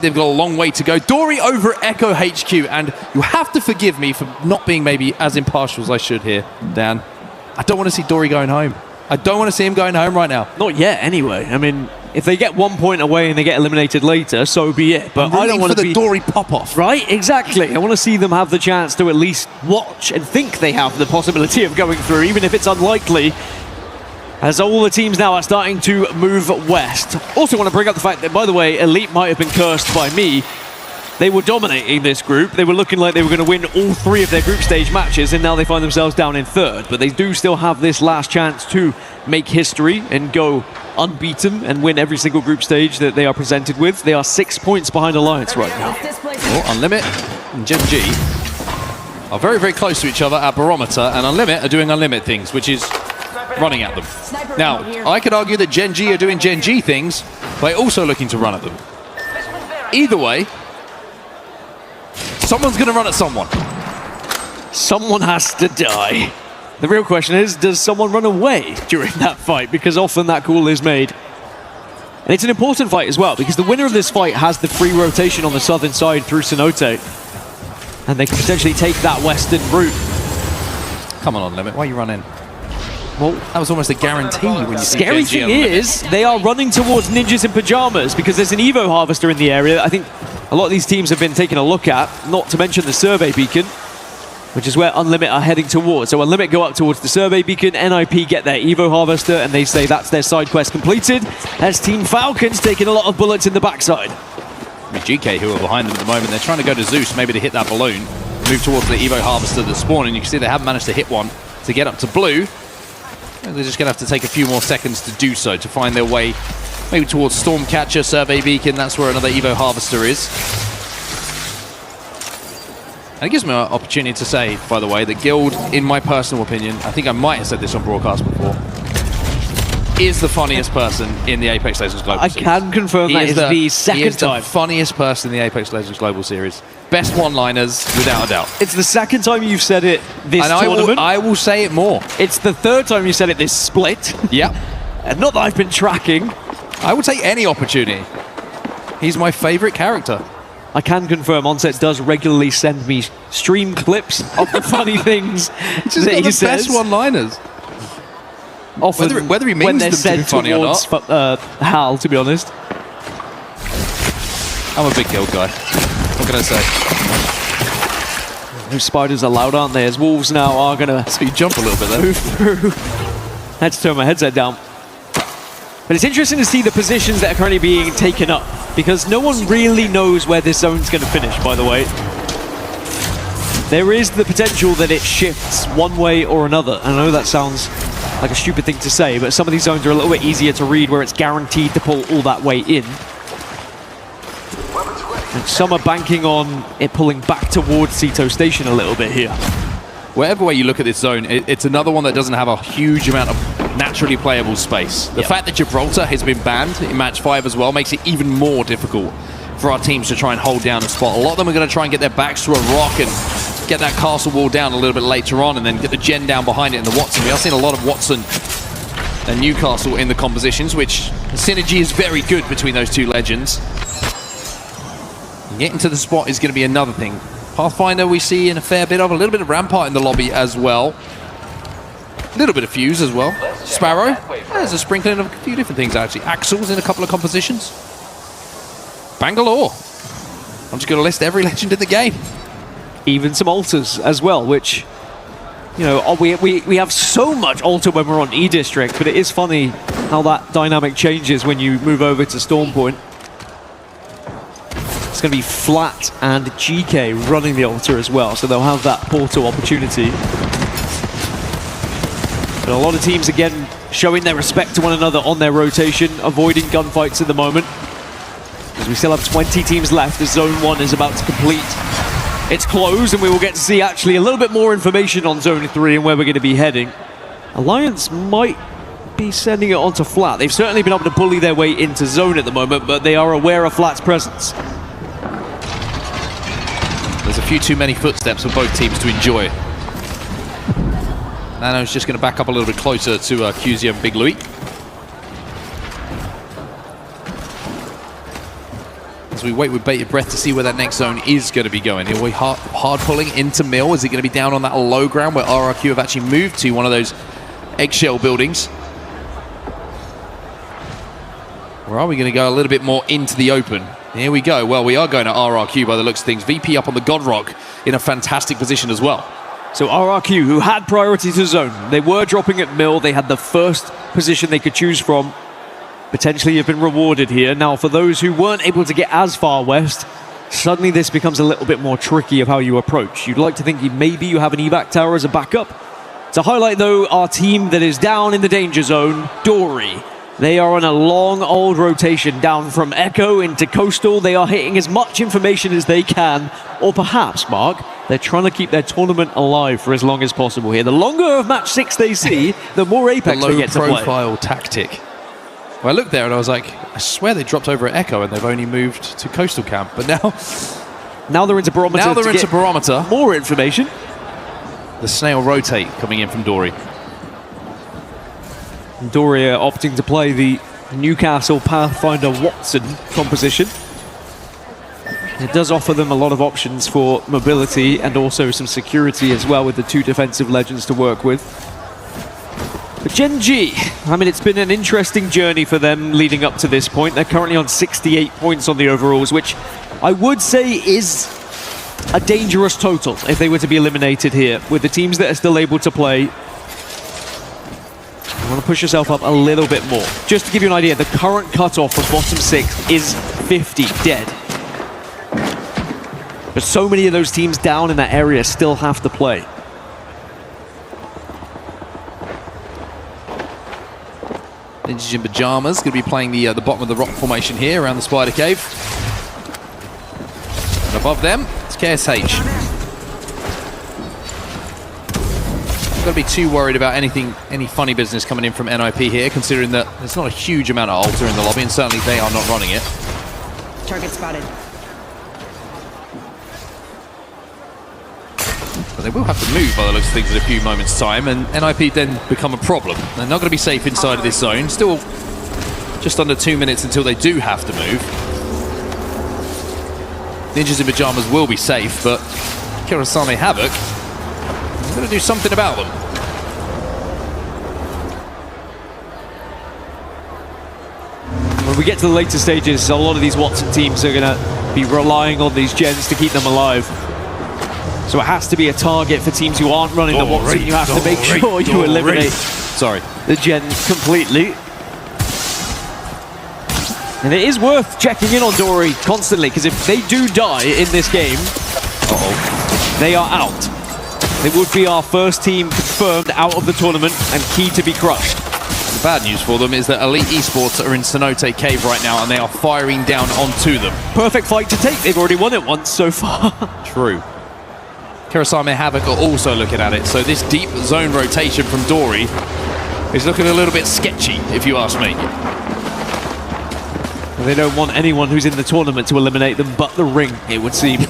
They've got a long way to go. Dory over Echo HQ, and you have to forgive me for not being maybe as impartial as I should here, Dan. I don't want to see Dory going home. I don't want to see him going home right now. Not yet, anyway. I mean, if they get 1 point away and they get eliminated later, so be it. But I don't want to be the Dory pop-off. Right, exactly. I want to see them have the chance to at least watch and think they have the possibility of going through, even if it's unlikely. As all the teams now are starting to move west. Also want to bring up the fact that, by the way, Elite might have been cursed by me. They were dominating this group. They were looking like they were going to win all 3 of their group stage matches, and now they find themselves down in 3rd. But they do still have this last chance to make history and go unbeaten and win every single group stage that they are presented with. They are 6 points behind Alliance right now. Unlimit and Gen G are very, very close to each other at Barometer, and Unlimit are doing Unlimit things, which is running at them. Now, I could argue that Gen G are doing Gen G things by also looking to run at them. Either way, someone's going to run at someone. Someone has to die. The real question is, does someone run away during that fight? Because often that call is made. And it's an important fight as well, because the winner of this fight has the free rotation on the southern side through Cenote. And they can potentially take that western route. Come on, Limit. Why are you running? Well, that was almost a guarantee when you see Scary thing is, they are running towards Ninjas in Pyjamas because there's an Evo Harvester in the area that I think a lot of these teams have been taking a look at, not to mention the Survey Beacon, which is where Unlimit are heading towards. So Unlimit go up towards the Survey Beacon, NIP get their Evo Harvester, and they say that's their side quest completed, as Team Falcons taking a lot of bullets in the backside. GK, who are behind them at the moment, they're trying to go to Zeus, maybe to hit that balloon, move towards the Evo Harvester that's spawned, and you can see they haven't managed to hit one to get up to blue. They're just going to have to take a few more seconds to do so, to find their way maybe towards Stormcatcher, Survey Beacon. That's where another Evo Harvester is. And it gives me an opportunity to say, by the way, that Guild, in my personal opinion, I think I might have said this on broadcast before, is the funniest person in the Apex Legends Global Series. I can confirm that is the second time. He is the funniest person in the Apex Legends Global Series. Best one-liners, without a doubt. It's the second time you've said it this tournament. I will say it more. It's the 3rd time you said it this split. Yeah. And not that I've been tracking. I would take any opportunity. He's my favorite character. I can confirm Onset does regularly send me stream clips of the funny things that he says. Best one-liners. Often whether he means them to be funny or not. Hal, to be honest. I'm a big Guild guy. What can I say? Those spiders are loud, aren't they? As wolves now are going to... So you jump a little bit there. Move through. I had to turn my headset down. But it's interesting to see the positions that are currently being taken up, because no one really knows where this zone's going to finish, by the way. There is the potential that it shifts one way or another. I know that sounds like a stupid thing to say, but some of these zones are a little bit easier to read where it's guaranteed to pull all that way in. And some are banking on it pulling back towards Ceto Station a little bit here. Whatever way you look at this zone, it's another one that doesn't have a huge amount of naturally playable space. The fact that Gibraltar has been banned in match 5 as well makes it even more difficult for our teams to try and hold down a spot. A lot of them are going to try and get their backs to a rock and get that castle wall down a little bit later on, and then get the gen down behind it in the Watson. We are seeing a lot of Watson and Newcastle in the compositions, which the synergy is very good between those two legends. Getting to the spot is going to be another thing. Pathfinder we see in a fair bit of, a little bit of Rampart in the lobby as well. A little bit of Fuse as well. Sparrow, there's a sprinkling of a few different things actually. Axel's in a couple of compositions. Bangalore. I'm just going to list every legend in the game. Even some alters as well, which, you know, we have so much alter when we're on E-District, but it is funny how that dynamic changes when you move over to Storm Point. It's going to be Flat and GK running the altar as well, so they'll have that portal opportunity. But a lot of teams, again, showing their respect to one another on their rotation, avoiding gunfights at the moment. Because we still have 20 teams left as Zone 1 is about to complete its close, and we will get to see actually a little bit more information on Zone 3 and where we're going to be heading. Alliance might be sending it onto Flat. They've certainly been able to bully their way into Zone at the moment, but they are aware of Flat's presence. There's a few too many footsteps for both teams to enjoy. Nano's just going to back up a little bit closer to QZ and Big Louis. as we wait with bated breath to see where that next zone is going to be going. Are we hard pulling into Mill? Is it going to be down on that low ground where RRQ have actually moved to one of those eggshell buildings? Or are we going to go a little bit more into the open? Here we go. Well, we are going to RRQ by the looks of things. VP up on the God Rock in a fantastic position as well. So RRQ, who had priority to zone, they were dropping at Mill. They had the first position they could choose from. Potentially have been rewarded here. Now, for those who weren't able to get as far west, suddenly this becomes a little bit more tricky of how you approach. You'd like to think maybe you have an evac tower as a backup. To highlight, though, our team that is down in the danger zone, Dory. They are on a long old rotation down from Echo into Coastal. They are hitting as much information as they can, or perhaps, Mark, they're trying to keep their tournament alive for as long as possible here. The longer of match 6 they see, the more Apex they get to play. Low profile tactic. Well, I looked there and I was like, I swear they dropped over at Echo and they've only moved to Coastal Camp. But now they're into Barometer. Now they're into Barometer. More information. The snail rotate coming in from Dory. Dory opting to play the Newcastle Pathfinder Watson composition. It does offer them a lot of options for mobility and also some security as well, with the 2 defensive legends to work with. But Gen G, I mean, it's been an interesting journey for them leading up to this point. They're currently on 68 points on the overalls, which I would say is a dangerous total if they were to be eliminated here. With the teams that are still able to play, you want to push yourself up a little bit more. Just to give you an idea, the current cutoff for bottom 6 is 50 dead. But so many of those teams down in that area still have to play. Ninjas in Pyjamas going to be playing the bottom of the rock formation here around the Spider Cave. And above them, it's KSH. Not going to be too worried about any funny business coming in from NIP here, considering that there's not a huge amount of Ultra in the lobby, and certainly they are not running it. Target spotted. But they will have to move by the looks of things in a few moments' time, and NIP then become a problem. They're not going to be safe inside of this zone. Still just under 2 minutes until they do have to move. Ninjas in Pyjamas will be safe, but Kurosame Havoc is going to do something about them. When we get to the later stages, a lot of these Watson teams are going to be relying on these gens to keep them alive. So it has to be a target for teams who aren't running the Watson. You have to make sure you eliminate the gen completely. And it is worth checking in on Dory constantly, because if they do die in this game, they are out. They would be our first team confirmed out of the tournament and key to be crushed. The bad news for them is that Elite Esports are in Cenote Cave right now, and they are firing down onto them. Perfect fight to take. They've already won it once so far. True. Kurosame Havoc are also looking at it, so this deep zone rotation from Dory is looking a little bit sketchy, if you ask me. They don't want anyone who's in the tournament to eliminate them but the ring, it would seem.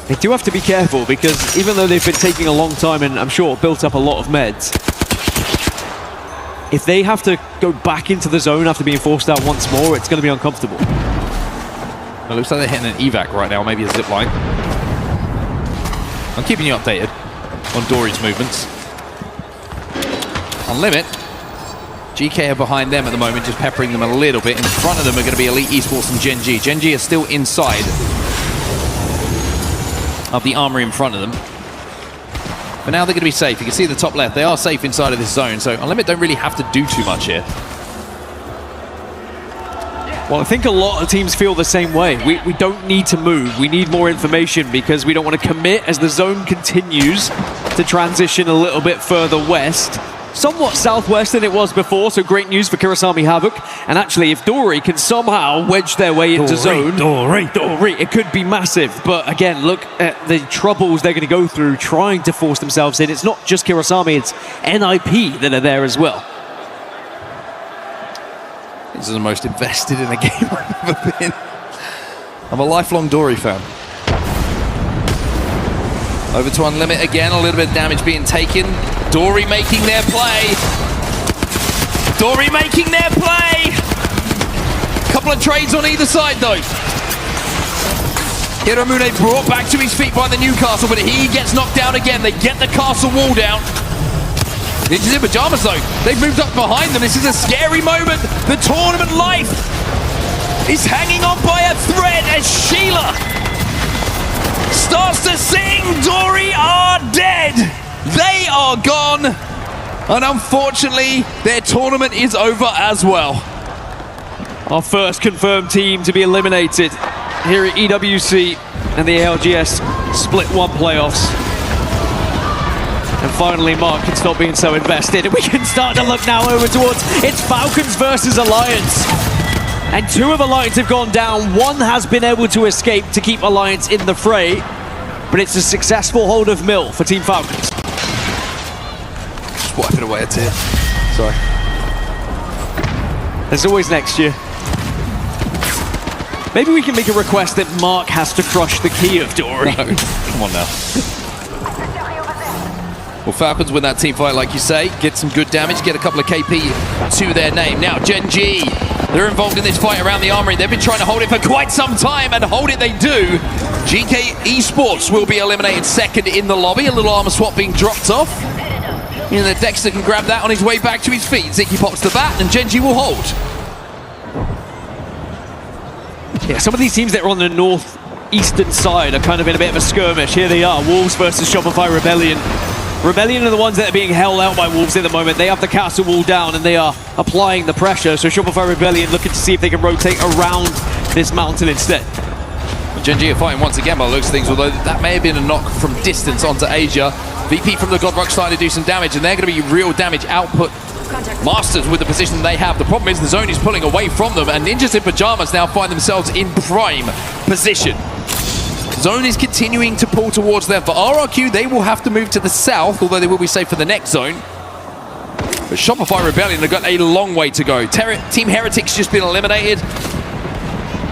They do have to be careful, because even though they've been taking a long time and I'm sure built up a lot of meds, if they have to go back into the zone after being forced out once more, it's going to be uncomfortable. It looks like they're hitting an evac right now, maybe a zip line. I'm keeping you updated on Dory's movements. On limit, GK are behind them at the moment, just peppering them a little bit. In front of them are going to be Elite Esports and Gen G. Gen G are still inside of the armory in front of them. But now they're going to be safe. You can see the top left. They are safe inside of this zone, so on limit don't really have to do too much here. Well, I think a lot of teams feel the same way. We don't need to move. We need more information, because we don't want to commit as the zone continues to transition a little bit further west. Somewhat southwest than it was before, so great news for Kurosame Havoc. And actually, if Dory can somehow wedge their way into zone, it could be massive. But again, look at the troubles they're going to go through trying to force themselves in. It's not just Kurosame, it's NIP that are there as well. This is the most invested in a game I've ever been. I'm a lifelong Dory fan. Over to Unlimit again, a little bit of damage being taken. Dory making their play. Dory making their play. Couple of trades on either side though. Hiramune brought back to his feet by the Newcastle, but he gets knocked down again. They get the castle wall down. Ninjas in Pyjamas though, they've moved up behind them. This is a scary moment. The tournament life is hanging on by a thread as Sheila starts to sing Dory are dead. They are gone. And unfortunately, their tournament is over as well. Our first confirmed team to be eliminated here at EWC and the ALGS Split 1 playoffs. And finally, Mark can stop being so invested, and we can start to look now over towards it's Falcons versus Alliance. And 2 of Alliance have gone down. 1 has been able to escape to keep Alliance in the fray, but it's a successful hold of Mill for Team Falcons. Just wiping away a tear. Sorry. There's always next year. Maybe we can make a request that Mark has to crush the key of Dory. No. Come on now. Well, Falcons win that team fight, like you say, get some good damage, get a couple of KP to their name. Now, Gen G, they're involved in this fight around the armory. They've been trying to hold it for quite some time, and hold it they do. GK Esports will be eliminated second in the lobby. A little armor swap being dropped off. And the Dexter can grab that on his way back to his feet. Ziki pops the bat, and Gen G will hold. Yeah, some of these teams that are on the northeastern side are kind of in a bit of a skirmish. Here they are, Wolves versus Shopify Rebellion. Rebellion are the ones that are being held out by Wolves at the moment. They have the castle wall down and they are applying the pressure. So Shopify Rebellion looking to see if they can rotate around this mountain instead. Gen G are fighting once again by the looks of things, although that may have been a knock from distance onto Asia. VP from the Godrock starting to do some damage, and they're going to be real damage output masters with the position they have. The problem is the zone is pulling away from them, and Ninjas in Pyjamas now find themselves in prime position. Zone is continuing to pull towards them. For RRQ, they will have to move to the south, although they will be safe for the next zone. But Shopify Rebellion have got a long way to go. Team Heretics just been eliminated.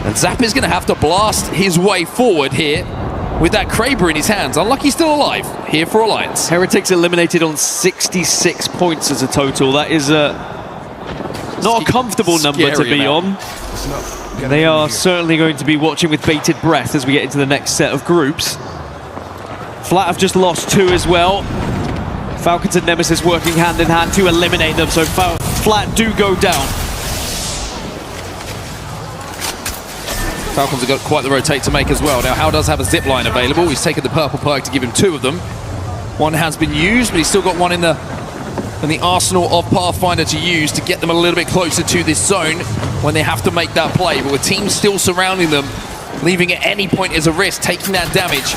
And Zap is going to have to blast his way forward here with that Kraber in his hands. Unlucky still alive here for Alliance. Heretics eliminated on 66 points as a total. That is not a comfortable number to be on. They are certainly going to be watching with bated breath as we get into the next set of groups. Flat have just lost 2 as well. Falcons and Nemesis working hand in hand to eliminate them, so Flat do go down. Falcons have got quite the rotate to make as well. Now, How does have a zip line available. He's taken the purple perk to give him 2 of them. 1 has been used, but he's still got 1 in the arsenal of Pathfinder to use to get them a little bit closer to this zone when they have to make that play. But with teams still surrounding them, leaving at any point is a risk, taking that damage.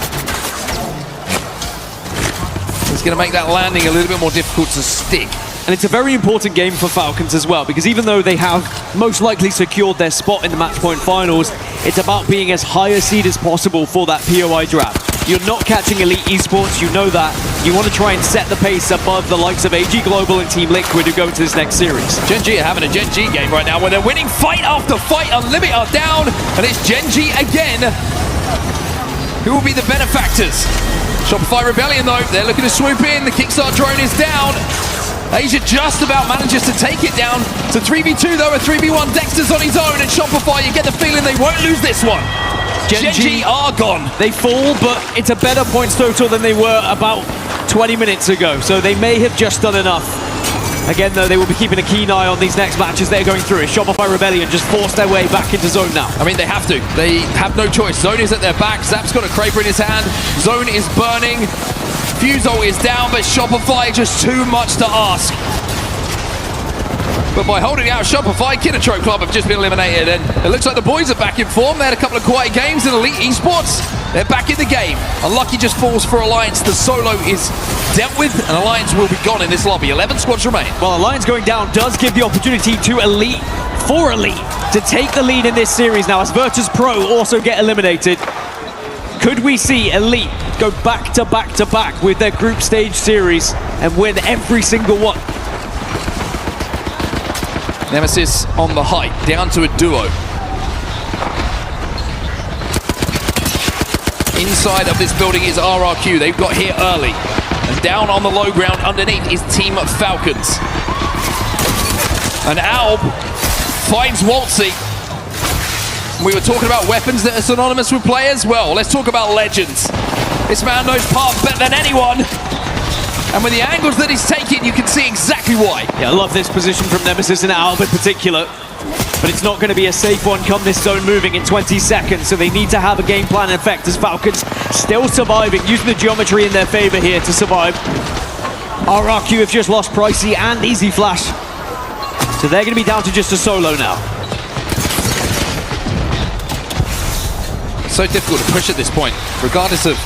It's going to make that landing a little bit more difficult to stick. And it's a very important game for Falcons as well, because even though they have most likely secured their spot in the match point finals, it's about being as high a seed as possible for that POI draft. You're not catching Elite Esports, you know that. You want to try and set the pace above the likes of AG Global and Team Liquid who go into this next series. Gen G are having a Gen G game right now where they're winning fight after fight. Unlimited are down, and it's Gen G again who will be the benefactors. Shopify Rebellion though, they're looking to swoop in. The Kickstart drone is down. Asia just about manages to take it down to 3v2 though, a 3v1. Dexter's on his own, and Shopify, you get the feeling they won't lose this one. Gen G are gone. They fall, but it's a better points total than they were about 20 minutes ago, so they may have just done enough. Again though, they will be keeping a keen eye on these next matches they're going through. Shopify Rebellion just forced their way back into zone now. I mean, they have to. They have no choice. Zone is at their back. Zap's got a Kraber in his hand. Zone is burning. Fuso is down, but Shopify just too much to ask. But by holding out Shopify, Kinetro Club have just been eliminated, and it looks like the boys are back in form. They had a couple of quiet games in Elite Esports. They're back in the game. Unlucky just falls for Alliance. The solo is dealt with, and Alliance will be gone in this lobby. 11 squads remain. Well, Alliance going down does give the opportunity to Elite to take the lead in this series now, as Virtus Pro also get eliminated. Could we see Elite go back to back to back with their group stage series and win every single one? Nemesis on the height, down to a duo. Inside of this building is RRQ. They've got here early. And down on the low ground underneath is Team Falcons. And Alb finds Waltzy. We were talking about weapons that are synonymous with players. Well, let's talk about legends. This man knows path better than anyone. And with the angles that he's taking, you can see exactly why. Yeah, I love this position from Nemesis and Alb in particular. But it's not going to be a safe one come this zone moving in 20 seconds, so they need to have a game plan in effect as Falcons still surviving, using the geometry in their favor here to survive. RRQ have just lost Pricey and Easy Flash, so they're going to be down to just a solo now. So difficult to push at this point, regardless of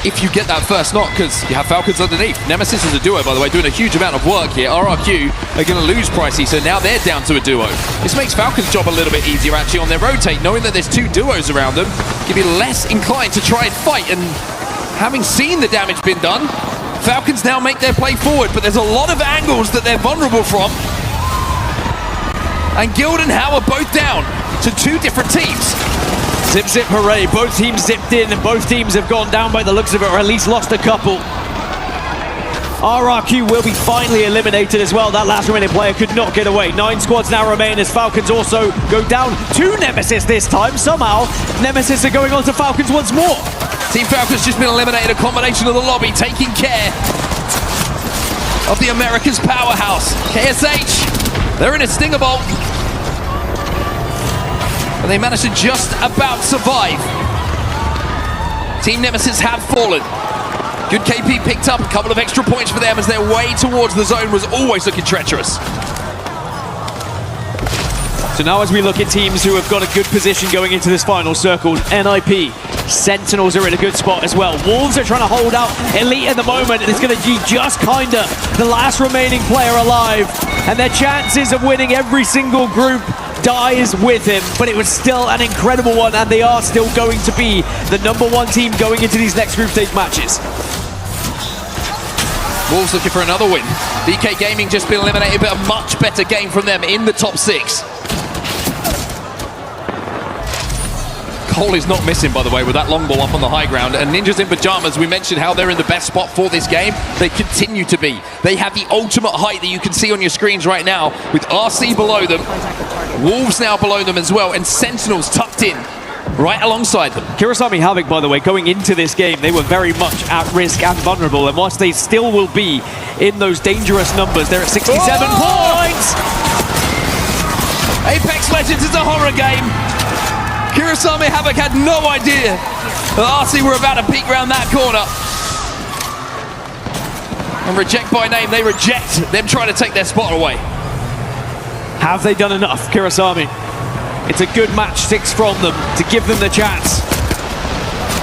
if you get that first knock, because you have Falcons underneath. Nemesis is a duo, by the way, doing a huge amount of work here. RRQ are going to lose Pricey, so now they're down to a duo. This makes Falcons' job a little bit easier, actually, on their rotate, knowing that there's two duos around them. Give you less inclined to try and fight, and having seen the damage been done, Falcons now make their play forward, but there's a lot of angles that they're vulnerable from. And Guild and How are both down to two different teams. Zip, zip, hooray. Both teams zipped in and both teams have gone down by the looks of it, or at least lost a couple. RRQ will be finally eliminated as well. That last remaining player could not get away. 9 squads now remain as Falcons also go down to Nemesis this time. Somehow, Nemesis are going on to Falcons once more. Team Falcons just been eliminated. A combination of the lobby taking care of the America's powerhouse. KSH, they're in a stinger bolt. And they managed to just about survive. Team Nemesis have fallen. Good KP picked up a couple of extra points for them as their way towards the zone was always looking treacherous. So now as we look at teams who have got a good position going into this final circle, NIP, Sentinels are in a good spot as well. Wolves are trying to hold out Elite at the moment, and it's going to be just kinda the last remaining player alive. And their chances of winning every single group dies with him, but it was still an incredible one, and they are still going to be the #1 team going into these next group stage matches. Wolves looking for another win. DK Gaming just been eliminated, but a much better game from them in the top 6. Cole is not missing, by the way, with that long ball up on the high ground. And Ninjas in Pyjamas, we mentioned how they're in the best spot for this game. They continue to be. They have the ultimate height that you can see on your screens right now, with RC below them, Wolves now below them as well, and Sentinels tucked in right alongside them. Kirasami Havoc, by the way, going into this game, they were very much at risk and vulnerable, and whilst they still will be in those dangerous numbers, they're at 67 points! Apex Legends is a horror game. Kirasami Havoc had no idea that RC were about to peek around that corner. And reject by name, they reject them trying to take their spot away. Have they done enough, Kirasami? It's a good match 6 from them to give them the chance.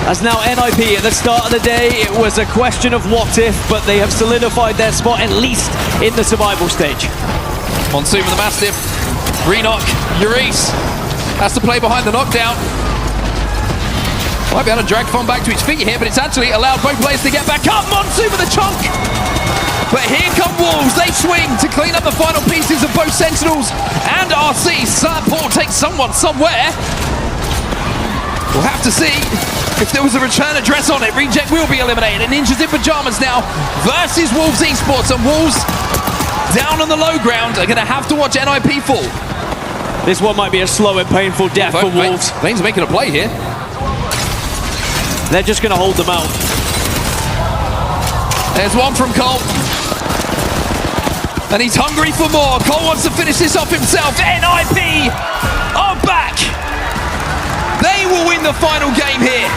As now NIP, at the start of the day, it was a question of what if, but they have solidified their spot at least in the survival stage. Monsoon with the Mastiff, re-knock, Urice has to play behind the knockdown. Might be able to drag Fon back to his feet here, but it's actually allowed both players to get back up. Monsoon with a chunk! But here come Wolves, they swing to clean up the final pieces of both Sentinels and RC. Support takes someone somewhere. We'll have to see if there was a return address on it. Reject will be eliminated, and Ninjas in Pyjamas now versus Wolves Esports, and Wolves down on the low ground are going to have to watch NIP fall. This one might be a slow and painful death for Wolves. Lane's making a play here. They're just going to hold them out. There's one from Cole. And he's hungry for more. Cole wants to finish this off himself. NIP are back. They will win the final game here.